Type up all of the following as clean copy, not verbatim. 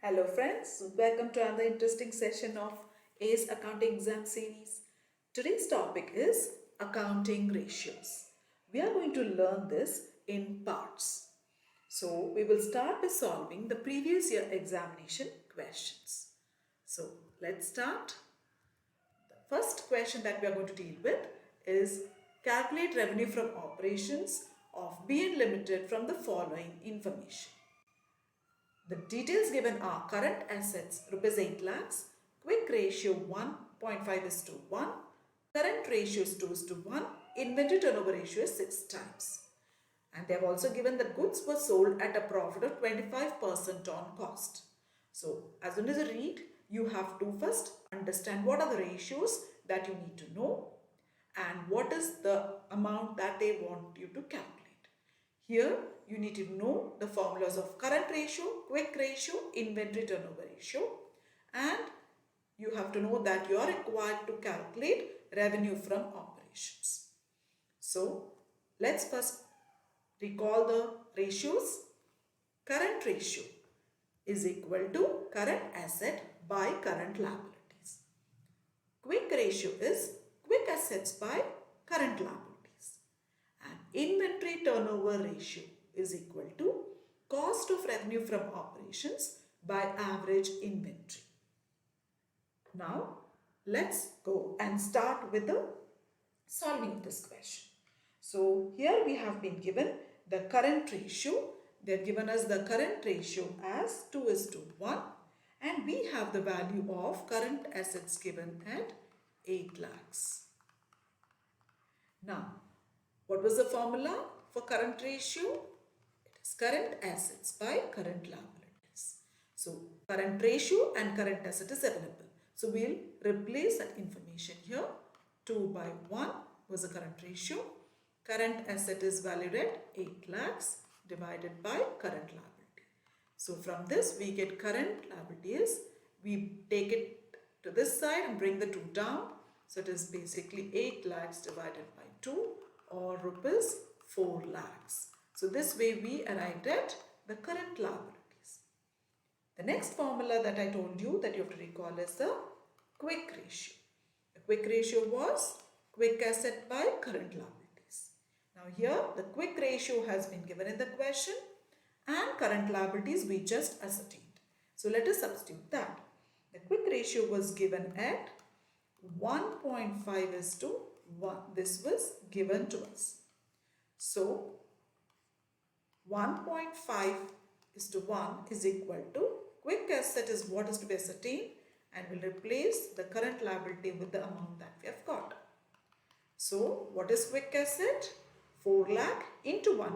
Hello friends, welcome to another interesting session of ACE Accounting Exam Series. Today's topic is accounting ratios. We are going to learn this in parts. So we will start by solving the previous year examination questions. So let's start. The first question that we are going to deal with is calculate revenue from operations of BN Limited from the following information. The details given are current assets rupees 8 lakhs, quick ratio 1.5 is to 1, current ratio is 2 is to 1, inventory turnover ratio is 6 times. And they have also given that goods were sold at a profit of 25% on cost. So as soon as you read, you have to first understand what are the ratios that you need to know and what is the amount that they want you to calculate. Here you need to know the formulas of current ratio, quick ratio, inventory turnover ratio, and you have to know that you are required to calculate revenue from operations. So let's first recall the ratios. Current ratio is equal to current asset by current liabilities. Quick ratio is quick assets by current liabilities. And inventory turnover ratio is equal to cost of revenue from operations by average inventory. Now let's go and start with the solving this question. So here we have been given the current ratio. They have given us the current ratio as 2 is to 1 and we have the value of current assets given at 8 lakhs. Now what was the formula for current ratio? It is current assets by current liabilities. So current ratio and current asset is available. So we'll replace that information here. 2 by 1 was the current ratio. Current asset is valued at 8 lakhs divided by current liability. So from this we get current liability is, we take it to this side and bring the 2 down. So it is basically 8 lakhs divided by 2 or rupees 4 lakhs. So this way we arrived at the current liabilities. The next formula that I told you that you have to recall is the quick ratio. The quick ratio was quick asset by current liabilities. Now here the quick ratio has been given in the question and current liabilities we just ascertained. So let us substitute that. The quick ratio was given at 1.5 is to 1. This was given to us. So 1.5 is to 1 is equal to quick asset is what is to be ascertained and we'll replace the current liability with the amount that we have got. So what is quick asset? 4 lakh into 1.5.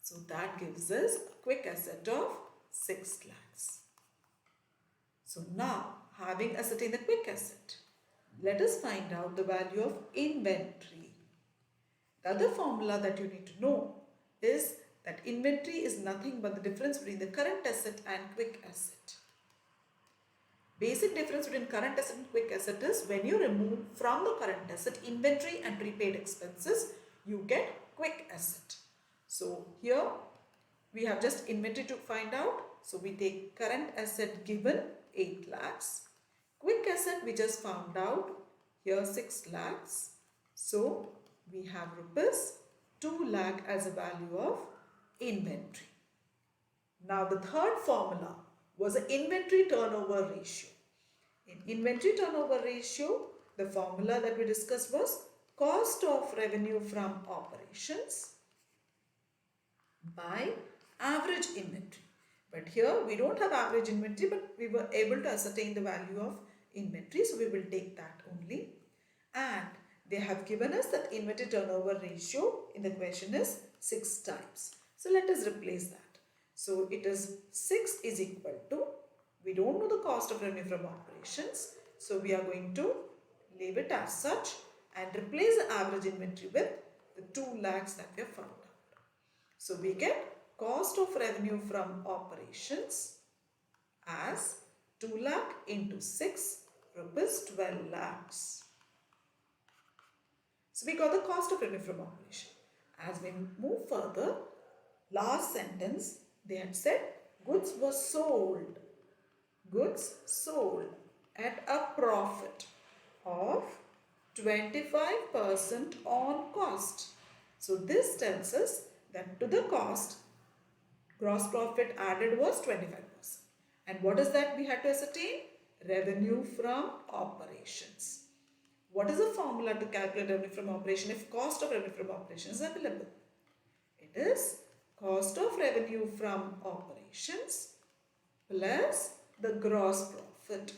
So that gives us a quick asset of 6 lakhs. So now having ascertained the quick asset, let us find out the value of inventory. The other formula that you need to know is that inventory is nothing but the difference between the current asset and quick asset. Basic difference between current asset and quick asset is when you remove from the current asset inventory and prepaid expenses, you get quick asset. So here we have just inventory to find out. So we take current asset given 8 lakhs. Quick asset we just found out here 6 lakhs. So we have rupees 2 lakh as a value of inventory. Now the third formula was the inventory turnover ratio. In inventory turnover ratio, the formula that we discussed was cost of revenue from operations by average inventory. But here we don't have average inventory, but we were able to ascertain the value of inventory. So we will take that only. And they have given us that inventory turnover ratio in the question is 6 times. So let us replace that. So it is 6 is equal to, we don't know the cost of revenue from operations. So we are going to leave it as such and replace the average inventory with the 2 lakhs that we have found out. So we get cost of revenue from operations as 2 lakh into 6 rupees 12 lakhs. So we got the cost of revenue from operation. As we move further, last sentence, They had said goods were sold. Goods sold at a profit of 25% on cost. So this tells us that to the cost, gross profit added was 25%. And what is that we had to ascertain? Revenue from operations. What is the formula to calculate revenue from operation if cost of revenue from operation is available? It is cost of revenue from operations plus the gross profit.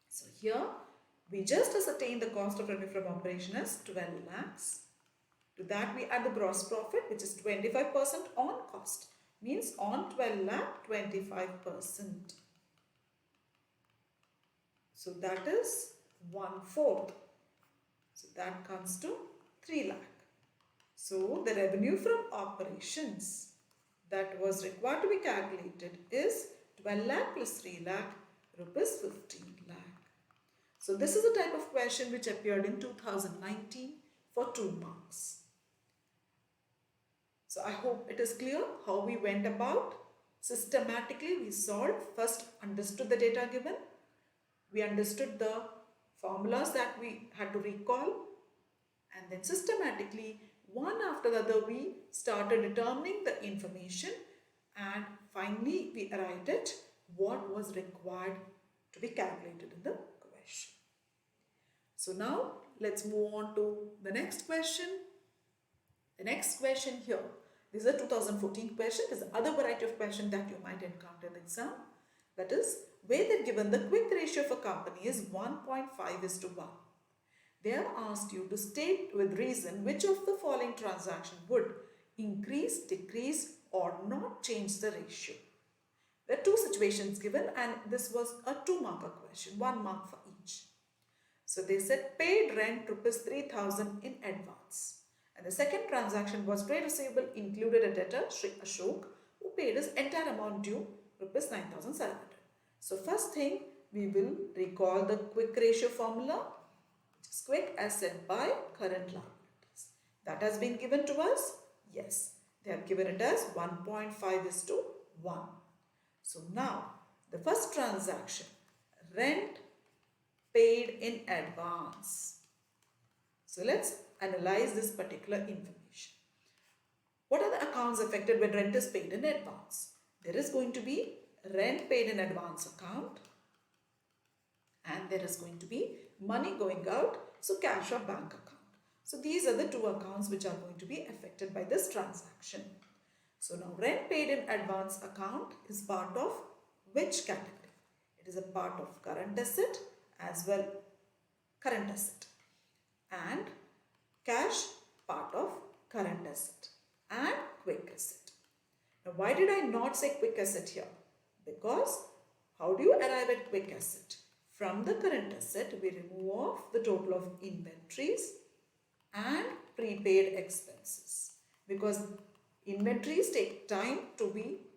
So here we just ascertain the cost of revenue from operation as 12 lakhs. To that we add the gross profit, which is 25% on cost, means on 12 lakh 25%. So that is 1/4. So that comes to 3 lakh. So the revenue from operations that was required to be calculated is 12 lakh plus 3 lakh rupees 15 lakh. So this is a type of question which appeared in 2019 for 2 marks. So I hope it is clear how we went about. Systematically we solved. First understood the data given. We understood the formulas that we had to recall. And then systematically, one after the other, we started determining the information. And finally, we arrived at what was required to be calculated in the question. So now, let's move on to the next question. The next question here, this is a 2014 question. There's another variety of question that you might encounter in the exam. That is, where they're given the quick ratio of a company is 1.5:1. They have asked you to state with reason which of the following transaction would increase, decrease, or not change the ratio. There are two situations given, and this was a 2-marker question, 1 mark for each. So they said paid rent rupees 3,000 in advance. And the second transaction was trade receivable included a debtor, Sri Ashok, who paid his entire amount due, rupees 9,700. So first thing, we will recall the quick ratio formula, which is quick asset by current liabilities. That has been given to us? Yes. They have given it as 1.5:1. So now, the first transaction, rent paid in advance. So let's analyze this particular information. What are the accounts affected when rent is paid in advance? There is going to be rent paid in advance account, and there is going to be money going out, so cash or bank account. So these are the two accounts which are going to be affected by this transaction. So now rent paid in advance account is part of which category? It is a part of current asset as well current asset, and cash part of current asset and quick asset. Now why did I not say quick asset here? Because how do you arrive at quick asset? From the current asset, we remove off the total of inventories and prepaid expenses, because inventories take time to be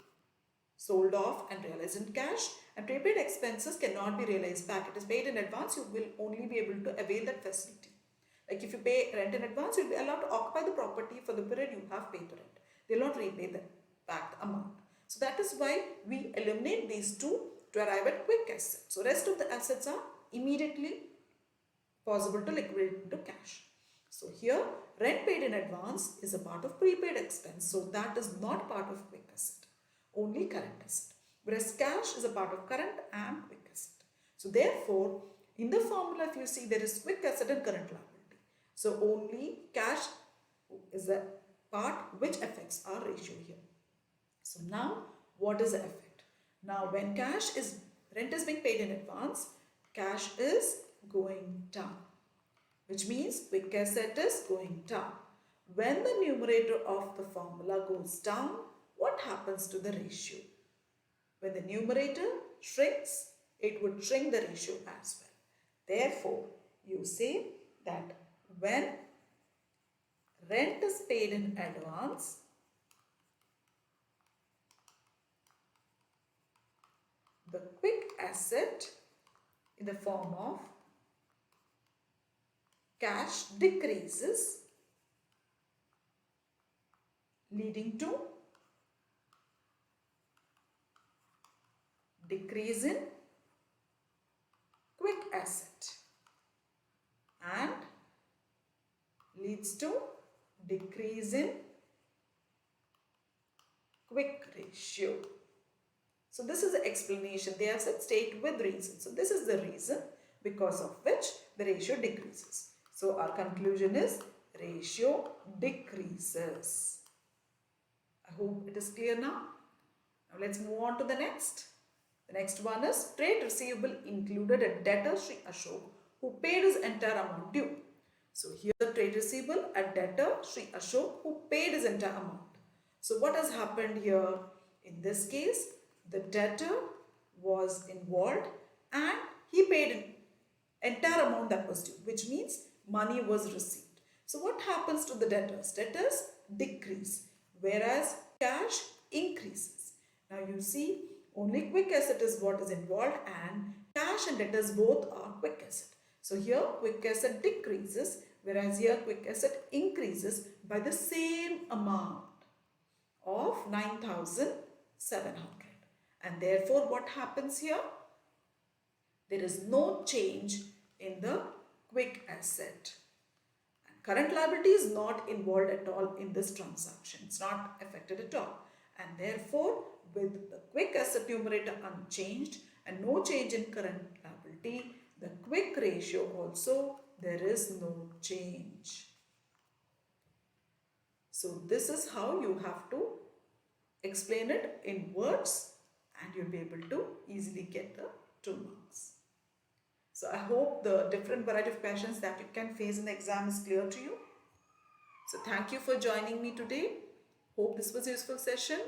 sold off and realized in cash, and prepaid expenses cannot be realized back. It is paid in advance, you will only be able to avail that facility. Like if you pay rent in advance, you will be allowed to occupy the property for the period you have paid the rent. They will not repay the back the amount. So that is why we eliminate these two to arrive at quick assets. So rest of the assets are immediately possible to liquidate into cash. So here rent paid in advance is a part of prepaid expense. So that is not part of quick asset, only current asset. Whereas cash is a part of current and quick asset. So therefore, in the formula if you see there is quick asset and current liability. So only cash is the part which affects our ratio here. So now what is the effect? Now when rent is being paid in advance, cash is going down, which means quick asset is going down. When the numerator of the formula goes down, what happens to the ratio? When the numerator shrinks, it would shrink the ratio as well. Therefore, you say that when rent is paid in advance, the quick asset in the form of cash decreases, leading to decrease in quick asset and leads to decrease in quick ratio. So this is the explanation. They have said state with reason. So this is the reason because of which the ratio decreases. So our conclusion is ratio decreases. I hope it is clear now. Now let's move on to the next. The next one is trade receivable included a debtor Sri Ashok who paid his entire amount due. So here the trade receivable, a debtor Sri Ashok who paid his entire amount. So what has happened here? In this case, the debtor was involved and he paid an entire amount that was due, which means money was received. So what happens to the debtors? Debtors decrease, whereas cash increases. Now you see, only quick asset is what is involved and cash and debtors both are quick asset. So here quick asset decreases, whereas here quick asset increases by the same amount of 9,700. And therefore what happens here? There is no change in the quick asset. And current liability is not involved at all in this transaction. It's not affected at all. And therefore, with the quick asset numerator unchanged and no change in current liability, the quick ratio also there is no change. So this is how you have to explain it in words and you'll be able to easily get the 2 marks. So I hope the different variety of questions that you can face in the exam is clear to you. So thank you for joining me today. Hope this was a useful session.